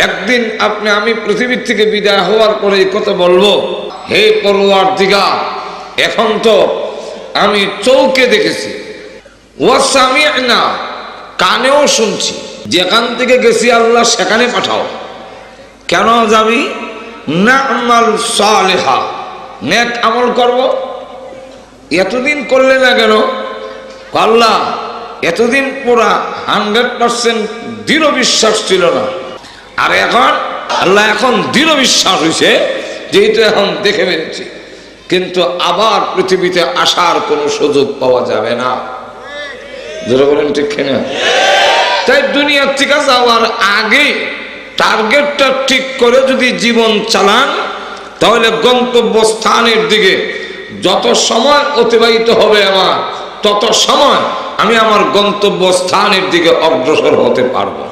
একদিন আমি পৃথিবীর থেকে বিদায় হওয়ার পরে এই কথা বলবো, হে পরওয়ারদিগার, এখন তো আমি চোখে দেখেছি, ওয়াসামি'না, কানেও শুনছি, যেখান থেকে গেছি আল্লাহ সেখানে পাঠাও। কেন যাবি? না'মাল সালিহা, নেক আমল করব। এতদিন করলে না কেন? আল্লাহ এতদিন পুরা 100% দৃঢ় বিশ্বাস ছিল না, আর এখন আল্লাহ এখন দৃঢ় বিশ্বাস হয়েছে, যেহেতু এখন দেখে ফেলেছি, কিন্তু আবার পৃথিবীতে আসার কোনো সুযোগ পাওয়া যাবে না। যারা বলেন ঠিক কিনা? তাই দুনিয়ার থেকে যাওয়ার আগে টার্গেটটা ঠিক করে যদি জীবন চালান, তাহলে গন্তব্যস্থানের দিকে যত সময় অতিবাহিত হবে আমার, তত সময় আমি আমার গন্তব্যস্থানের দিকে অগ্রসর হতে পারবো।